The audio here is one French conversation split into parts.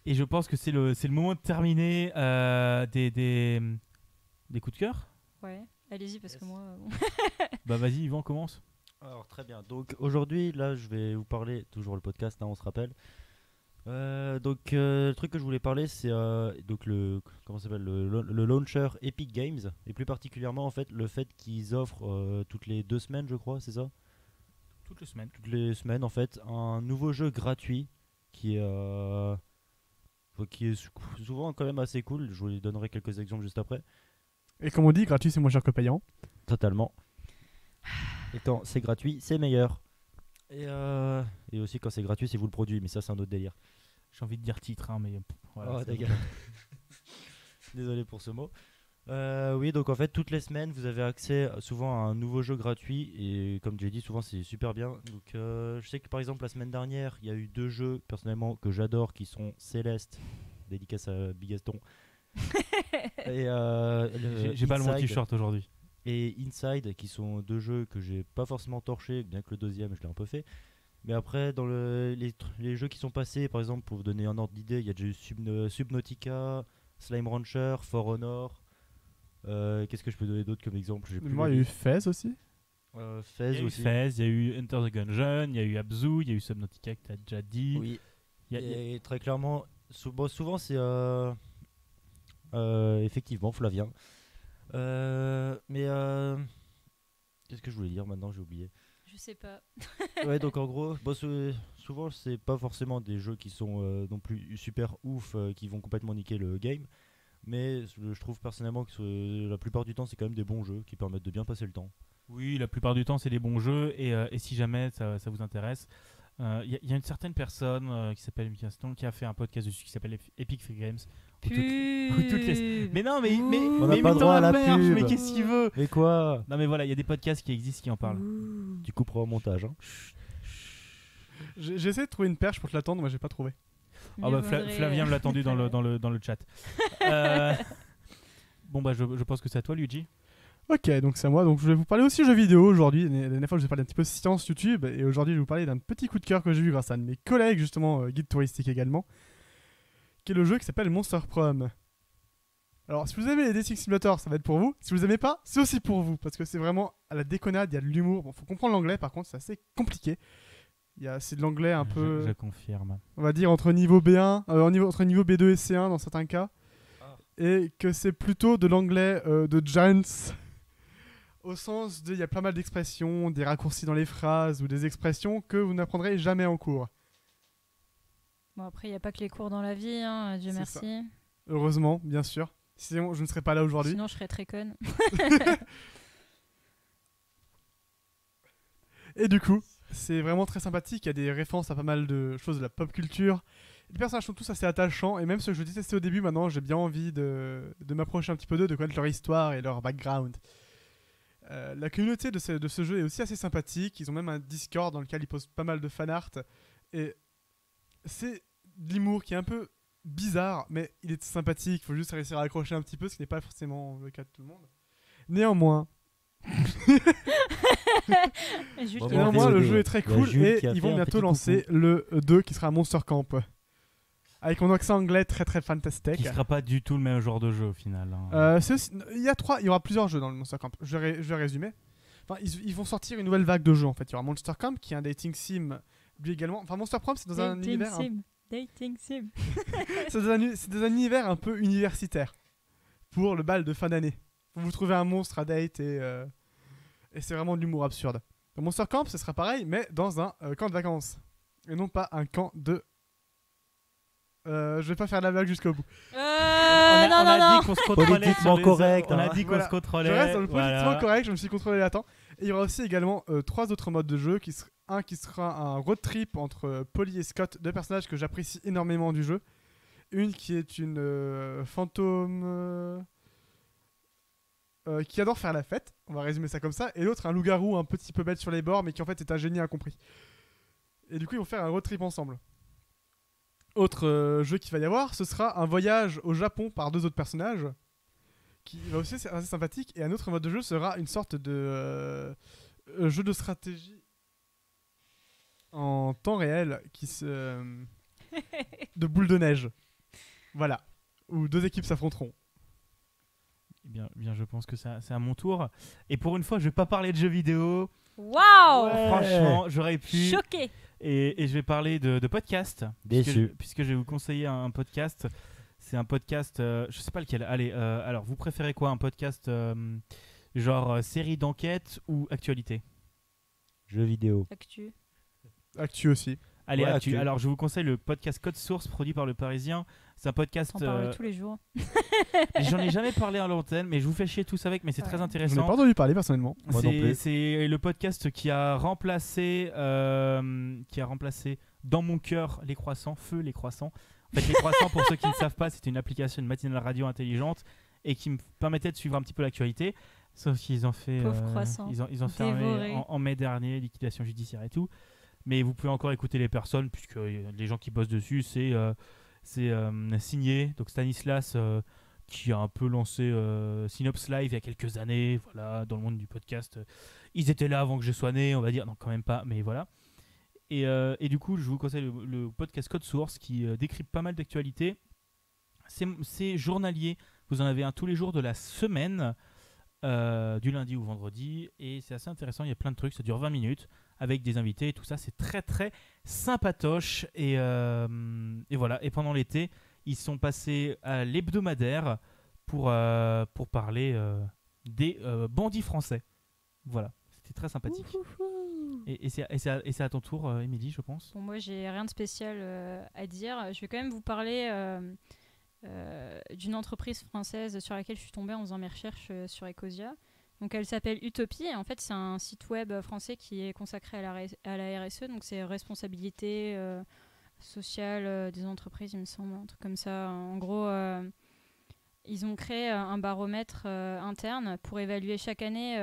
Et je pense que c'est le moment de terminer des coups de cœur. Ouais, allez-y parce que Yes. moi. Bon. Bah vas-y, Yvan, commence. Alors très bien. Donc aujourd'hui, là, je vais vous parler toujours le podcast, hein, on se rappelle. Le truc que je voulais parler, c'est donc le comment ça s'appelle le launcher Epic Games et plus particulièrement en fait le fait qu'ils offrent toutes les 2 semaines, je crois, c'est ça. Toutes les semaines. Toutes les semaines en fait, un nouveau jeu gratuit qui est souvent quand même assez cool. Je vous donnerai quelques exemples juste après. Et comme on dit, gratuit c'est moins cher que payant. Totalement. Et quand c'est gratuit, c'est meilleur. Et aussi quand c'est gratuit, c'est vous le produit, mais ça c'est un autre délire. J'ai envie de dire titre, hein, mais voilà. Oh, c'est dégage. Désolé pour ce mot. Oui, donc en fait, toutes les semaines, vous avez accès souvent à un nouveau jeu gratuit. Et comme j'ai dit, souvent c'est super bien. Donc je sais que par exemple, la semaine dernière, il y a eu 2 jeux personnellement que j'adore qui sont Céleste, dédicace à Bigaston. Et J'ai pas le mot Inside t-shirt aujourd'hui. et Inside, qui sont 2 jeux que j'ai pas forcément torché, bien que le deuxième, je l'ai un peu fait. Mais après, dans les jeux qui sont passés, par exemple, pour vous donner un ordre d'idée, il y a déjà eu Subnautica, Slime Rancher, For Honor. Qu'est-ce que je peux donner d'autre comme exemple? J'ai plus Moi, la il y a eu liste. Fez aussi. Il y Fez a eu aussi. Fez, il y a eu Enter the Gungeon, il y a eu Abzu, il y a eu Subnautica que t'as déjà dit. Oui. Il y a- Et très clairement, souvent c'est effectivement Flavien. Mais qu'est-ce que je voulais dire maintenant? J'ai oublié. Je sais pas. Ouais, donc en gros, souvent c'est pas forcément des jeux qui sont non plus super ouf, qui vont complètement niquer le game. Mais je trouve personnellement que la plupart du temps, c'est quand même des bons jeux qui permettent de bien passer le temps. Oui, la plupart du temps, c'est des bons jeux. Et si jamais ça vous intéresse, il y a une certaine personne qui s'appelle Miaston qui a fait un podcast dessus qui s'appelle Epic Free Games. Où toutes les... Mais non, mais On n'a mais pas mets-toi droit à la la perche, pub. mais qu'est-ce qu'il veut? Mais quoi? Non, mais voilà, il y a des podcasts qui existent qui en parlent. Tu couperas au montage, hein. J'ai essayé de trouver une perche pour te l'attendre, moi j'ai pas trouvé. Ah bah Flavien me l'a tendu dans le chat. Bon bah je pense que c'est à toi, Luigi. Ok, donc c'est à moi. Donc je vais vous parler aussi jeux vidéo aujourd'hui. La dernière fois, je vous ai parlé un petit peu de science YouTube. Et aujourd'hui, je vais vous parler d'un petit coup de cœur que j'ai eu grâce à un de mes collègues, justement, guide touristique également, qui est le jeu qui s'appelle Monster Prom. Alors, si vous aimez les dating simulators, ça va être pour vous. Si vous aimez pas, c'est aussi pour vous. Parce que c'est vraiment à la déconnade, il y a de l'humour. Bon, faut comprendre l'anglais, par contre, c'est assez compliqué. C'est de l'anglais un peu, Je confirme. on va dire, entre niveau B1, entre niveau B2 et C1 dans certains cas. Ah. Et que c'est plutôt de l'anglais de gents. Au sens de, il y a pas mal d'expressions, des raccourcis dans les phrases ou des expressions que vous n'apprendrez jamais en cours. Bon, après, il n'y a pas que les cours dans la vie, hein, Dieu C'est merci. Heureusement, bien sûr. Sinon, je ne serais pas là aujourd'hui. Sinon, je serais très conne. Et du coup, c'est vraiment très sympathique. Il y a des références à pas mal de choses de la pop culture. Les personnages sont tous assez attachants. Et même ceux que je détestais au début, maintenant, j'ai bien envie de m'approcher un petit peu d'eux, de connaître leur histoire et leur background. La communauté de ce jeu est aussi assez sympathique. Ils ont même un Discord dans lequel ils postent pas mal de fanart. Et c'est de l'humour qui est un peu bizarre, mais il est sympathique. Il faut juste réussir à accrocher un petit peu, ce qui n'est pas forcément le cas de tout le monde. Néanmoins, Jules, Bon, qui- néanmoins le désolé. jeu est très Il y a cool Jules et qui a ils fait vont un bientôt petit lancer coucou. le 2 qui sera Monster Camp. Avec mon accent anglais très très Qui fantastique. sera pas du tout le même genre de jeu au final. Hein. Il y aura plusieurs jeux dans le Monster Camp. Je vais résumer. Enfin, ils vont sortir une nouvelle vague de jeux en fait. Il y aura Monster Camp qui est un dating sim, lui également. Enfin, Monster Prom c'est dans un Dating univers, sim. Dating sim. c'est dans un univers un peu universitaire pour le bal de fin d'année. Vous trouvez un monstre à date et c'est vraiment de l'humour absurde. Dans Monster Camp, ce sera pareil, mais dans un camp de vacances et non pas un camp de. Je vais pas faire la blague jusqu'au bout. On a Non. dit qu'on se contrôlait Politiquement sur les- correct, On a hein. dit qu'on Voilà. se contrôlait. Je reste dans le politiquement voilà. correct, je me suis contrôlé à temps. Et il y aura aussi également 3 autres modes de jeu. Un qui sera un road trip entre Polly et Scott, 2 personnages que j'apprécie énormément du jeu. Une qui est une fantôme qui adore faire la fête, on va résumer ça comme ça. Et l'autre un loup-garou un petit peu bête sur les bords, mais qui en fait est un génie incompris. Et du coup ils vont faire un road trip ensemble. Autre jeu qu'il va y avoir, ce sera un voyage au Japon par 2 autres personnages, qui va aussi être assez sympathique. Et un autre mode de jeu sera une sorte de jeu de stratégie en temps réel de boule de neige. Voilà. Où 2 équipes s'affronteront. Eh bien, je pense que c'est à mon tour. Et pour une fois, je vais pas parler de jeux vidéo. Waouh Ouais. Franchement, j'aurais pu. Choqué. Et je vais parler de podcast. Déçu. Puisque je vais vous conseiller un podcast. C'est un podcast, je sais pas lequel. Allez, alors vous préférez quoi? Un podcast genre série d'enquête ou actualité? Jeux vidéo. Actu. Actu aussi. Allez, Ouais, actu. actu. Alors je vous conseille le podcast Code Source produit par Le Parisien. C'est un podcast. T'en parles tous les jours. J'en ai jamais parlé à l'antenne, mais je vous fais chier tous avec, mais c'est Ouais. très Je n'ai intéressant. pas entendu parler personnellement. Moi non plus. C'est le podcast qui a remplacé dans mon cœur les croissants, feu les croissants. En fait, les croissants, pour ceux qui ne savent pas, c'était une application de matinale radio intelligente et qui me permettait de suivre un petit peu l'actualité. Sauf qu'ils ont fait, Pauvre croissant. ils ont fermé Dévoré. en mai dernier, liquidation judiciaire et tout. Mais vous pouvez encore écouter les personnes puisque les gens qui bossent dessus, c'est signé. Donc Stanislas qui a un peu lancé Synops Live il y a quelques années, voilà, dans le monde du podcast. Ils étaient là avant que je sois né, on va dire. Non, quand même pas, mais voilà. Et du coup, je vous conseille le podcast Code Source qui décrypte pas mal d'actualités. C'est journalier. Vous en avez un tous les jours de la semaine, du lundi au vendredi. Et c'est assez intéressant. Il y a plein de trucs. Ça dure 20 minutes avec des invités et tout ça. C'est très, très sympatoche. Et voilà. Et pendant l'été, ils sont passés à l'hebdomadaire pour parler des bandits français. Voilà. C'était très sympathique. Et c'est à ton tour, Émilie, je pense. Bon, moi, j'ai rien de spécial à dire. Je vais quand même vous parler d'une entreprise française sur laquelle je suis tombée en faisant mes recherches sur Ecosia. Donc, elle s'appelle Utopie. Et en fait, c'est un site web français qui est consacré à la RSE. Donc, c'est responsabilité sociale des entreprises, il me semble, un truc comme ça. En gros, ils ont créé un baromètre interne pour évaluer chaque année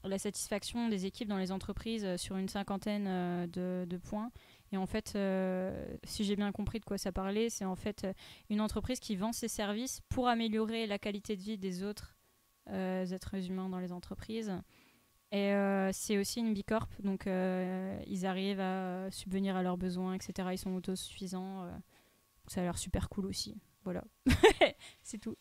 la satisfaction des équipes dans les entreprises sur une cinquantaine de points. Et en fait, si j'ai bien compris de quoi ça parlait, c'est en fait une entreprise qui vend ses services pour améliorer la qualité de vie des autres êtres humains dans les entreprises. Et c'est aussi une bicorp, donc ils arrivent à subvenir à leurs besoins, etc. Ils sont autosuffisants. Ça a l'air super cool aussi. Voilà, c'est tout.